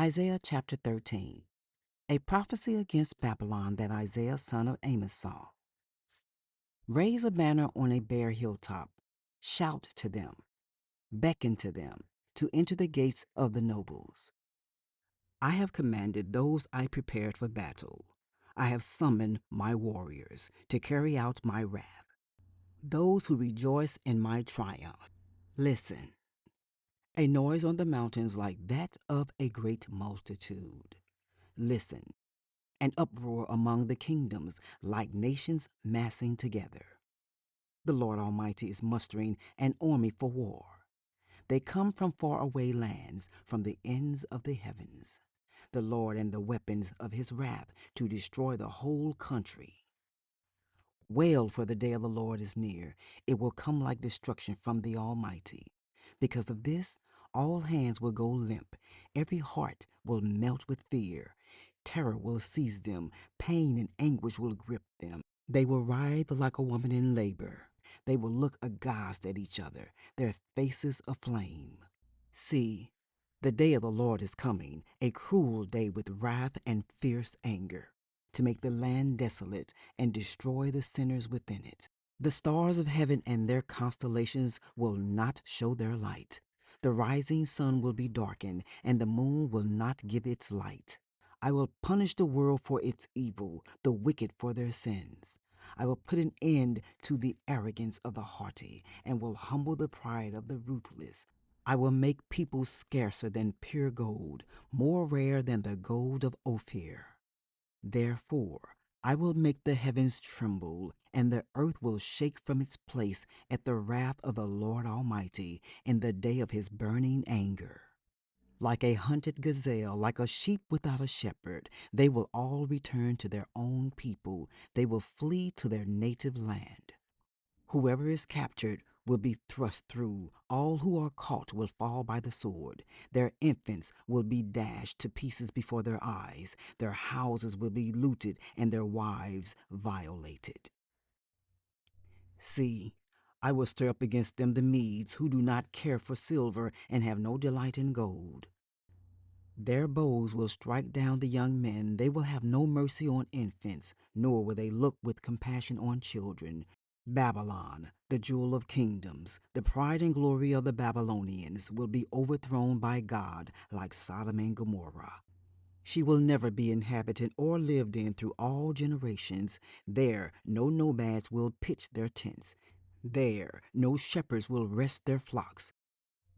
Isaiah chapter 13, a prophecy against Babylon that Isaiah son of Amos saw. Raise a banner on a bare hilltop, shout to them, beckon to them to enter the gates of the nobles. I have commanded those I prepared for battle. I have summoned my warriors to carry out my wrath, those who rejoice in my triumph. Listen, a noise on the mountains like that of a great multitude. Listen, an uproar among the kingdoms like nations massing together. The Lord Almighty is mustering an army for war. They come from faraway lands, from the ends of the heavens. The Lord and the weapons of his wrath to destroy the whole country. Wail, for the day of the Lord is near. It will come like destruction from the Almighty. Because of this, all hands will go limp. Every heart will melt with fear. Terror will seize them. Pain and anguish will grip them. They will writhe like a woman in labor. They will look aghast at each other, their faces aflame. See, the day of the Lord is coming, a cruel day with wrath and fierce anger, to make the land desolate and destroy the sinners within it. The stars of heaven and their constellations will not show their light. The rising sun will be darkened, and the moon will not give its light. I will punish the world for its evil, the wicked for their sins. I will put an end to the arrogance of the haughty, and will humble the pride of the ruthless. I will make people scarcer than pure gold, more rare than the gold of Ophir. Therefore, I will make the heavens tremble, and the earth will shake from its place at the wrath of the Lord Almighty in the day of his burning anger. Like a hunted gazelle, like a sheep without a shepherd, they will all return to their own people. They will flee to their native land. Whoever is captured will be thrust through. All who are caught will fall by the sword. Their infants will be dashed to pieces before their eyes. Their houses will be looted and their wives violated. See, I will stir up against them the Medes, who do not care for silver and have no delight in gold. Their bows will strike down the young men. They will have no mercy on infants, nor will they look with compassion on children. Babylon, the jewel of kingdoms, the pride and glory of the Babylonians, will be overthrown by God like Sodom and Gomorrah. She will never be inhabited or lived in through all generations. There no nomads will pitch their tents. There no shepherds will rest their flocks.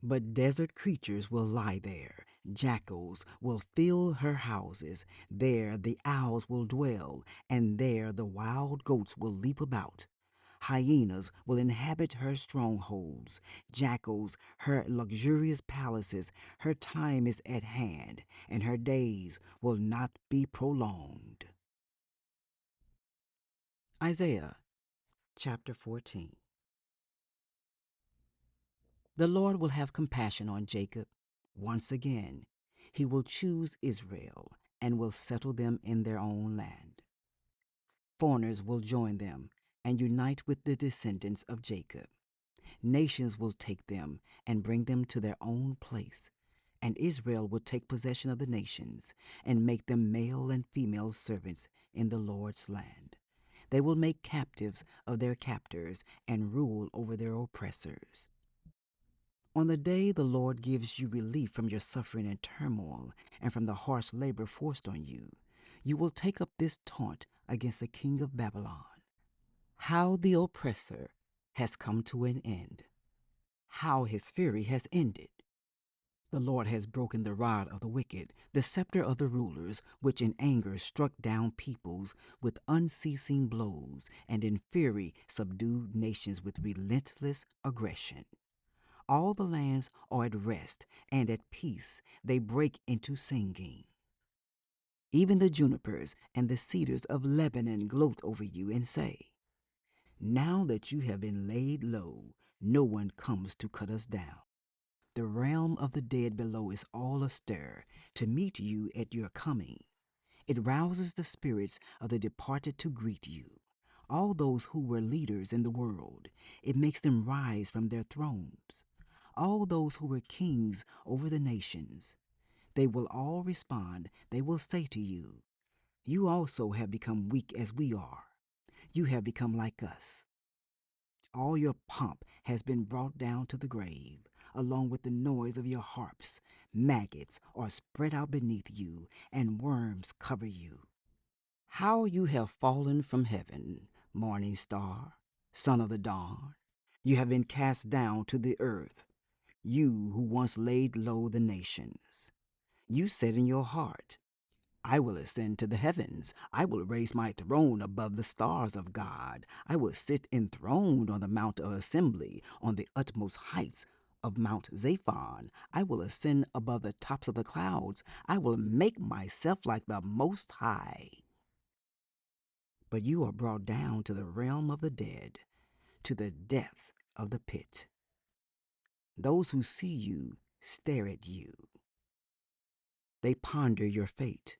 But desert creatures will lie there. Jackals will fill her houses. There the owls will dwell, and there the wild goats will leap about. Hyenas will inhabit her strongholds, jackals her luxurious palaces. Her time is at hand, and her days will not be prolonged. Isaiah chapter 14. The Lord will have compassion on Jacob. Once again, he will choose Israel and will settle them in their own land. Foreigners will join them and unite with the descendants of Jacob. Nations will take them and bring them to their own place, and Israel will take possession of the nations and make them male and female servants in the Lord's land. They will make captives of their captors and rule over their oppressors. On the day the Lord gives you relief from your suffering and turmoil and from the harsh labor forced on you, you will take up this taunt against the king of Babylon. How the oppressor has come to an end. How his fury has ended. The Lord has broken the rod of the wicked, the scepter of the rulers, which in anger struck down peoples with unceasing blows, and in fury subdued nations with relentless aggression. All the lands are at rest, and at peace they break into singing. Even the junipers and the cedars of Lebanon gloat over you and say, "Now that you have been laid low, no one comes to cut us down." The realm of the dead below is all astir to meet you at your coming. It rouses the spirits of the departed to greet you, all those who were leaders in the world. It makes them rise from their thrones, all those who were kings over the nations. They will all respond. They will say to you, "You also have become weak as we are. You have become like us." All your pomp has been brought down to the grave, along with the noise of your harps. Maggots are spread out beneath you, and worms cover you. How you have fallen from heaven, morning star, son of the dawn! You have been cast down to the earth, you who once laid low the nations. You said in your heart, "I will ascend to the heavens. I will raise my throne above the stars of God. I will sit enthroned on the Mount of Assembly, on the utmost heights of Mount Zaphon. I will ascend above the tops of the clouds. I will make myself like the Most High." But you are brought down to the realm of the dead, to the depths of the pit. Those who see you stare at you. They ponder your fate.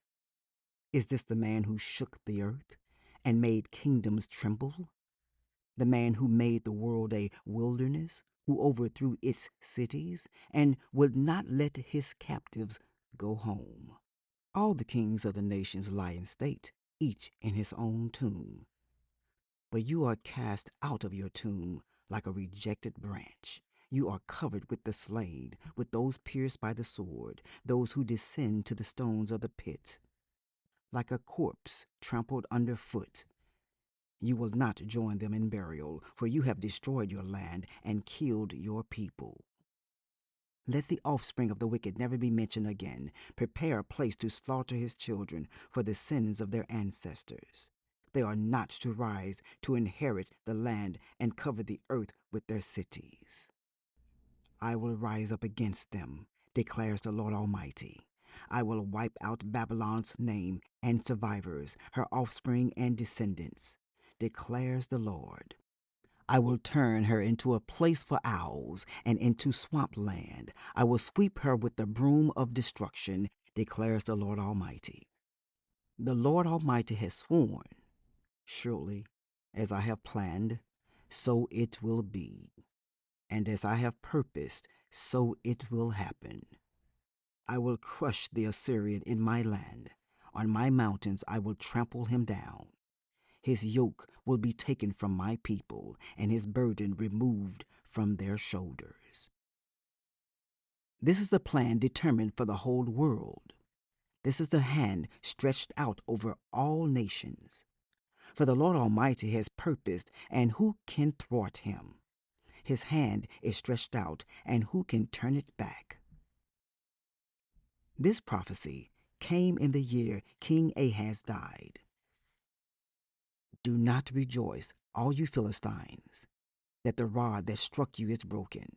Is this the man who shook the earth and made kingdoms tremble? The man who made the world a wilderness, who overthrew its cities and would not let his captives go home? All the kings of the nations lie in state, each in his own tomb. But you are cast out of your tomb like a rejected branch. You are covered with the slain, with those pierced by the sword, those who descend to the stones of the pit. Like a corpse trampled underfoot, you will not join them in burial, for you have destroyed your land and killed your people. Let the offspring of the wicked never be mentioned again. Prepare a place to slaughter his children for the sins of their ancestors. They are not to rise to inherit the land and cover the earth with their cities. I will rise up against them, declares the Lord Almighty. I will wipe out Babylon's name and survivors, her offspring and descendants, declares the Lord. I will turn her into a place for owls and into swamp land. I will sweep her with the broom of destruction, declares the Lord Almighty. The Lord Almighty has sworn, surely, as I have planned, so it will be. And as I have purposed, so it will happen. I will crush the Assyrian in my land. On my mountains I will trample him down. His yoke will be taken from my people, and his burden removed from their shoulders. This is the plan determined for the whole world. This is the hand stretched out over all nations. For the Lord Almighty has purposed, and who can thwart him? His hand is stretched out, and who can turn it back? This prophecy came in the year King Ahaz died. Do not rejoice, all you Philistines, that the rod that struck you is broken.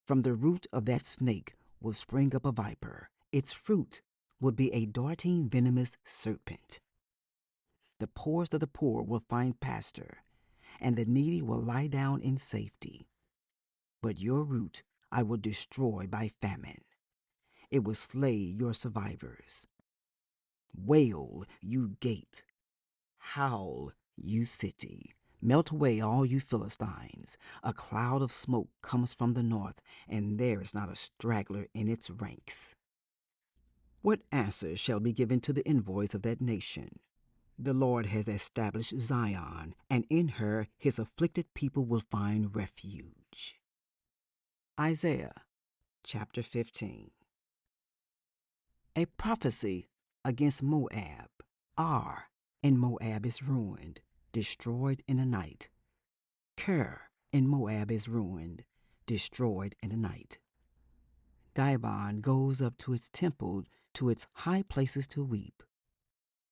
From the root of that snake will spring up a viper. Its fruit will be a darting venomous serpent. The poorest of the poor will find pasture, and the needy will lie down in safety. But your root I will destroy by famine. It will slay your survivors. Wail, you gate. Howl, you city. Melt away, all you Philistines. A cloud of smoke comes from the north, and there is not a straggler in its ranks. What answer shall be given to the envoys of that nation? The Lord has established Zion, and in her his afflicted people will find refuge. Isaiah chapter 15. A prophecy against Moab. Ar in Moab is ruined, destroyed in a night. Ker in Moab is ruined, destroyed in a night. Dibon goes up to its temple, to its high places to weep.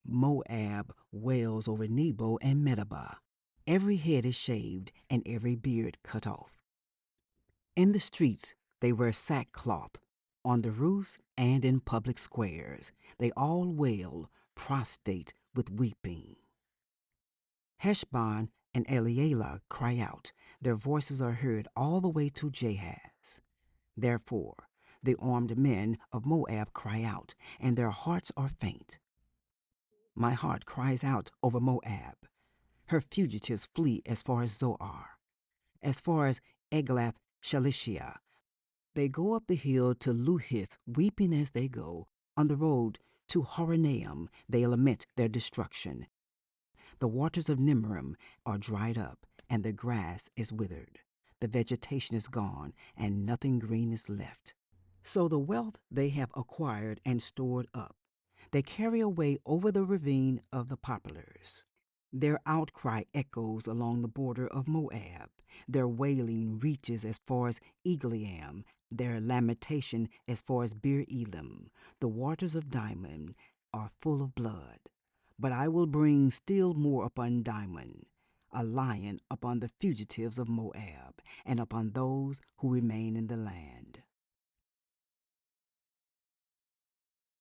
Moab wails over Nebo and Medeba. Every head is shaved and every beard cut off. In the streets they wear sackcloth, on the roofs and in public squares. They all wail, prostrate with weeping. Heshbon and Elealeh cry out. Their voices are heard all the way to Jahaz. Therefore the armed men of Moab cry out, and their hearts are faint. My heart cries out over Moab. Her fugitives flee as far as Zoar, as far as Eglath Shalishiah. They go up the hill to Luhith, weeping as they go. On the road to Horonaim they lament their destruction. The waters of Nimrim are dried up, and the grass is withered. The vegetation is gone, and nothing green is left. So the wealth they have acquired and stored up, they carry away over the ravine of the poplars. Their outcry echoes along the border of Moab. Their wailing reaches as far as Eglaim, their lamentation as far as Bir Elim. The waters of Dimon are full of blood. But I will bring still more upon Dimon, a lion upon the fugitives of Moab, and upon those who remain in the land.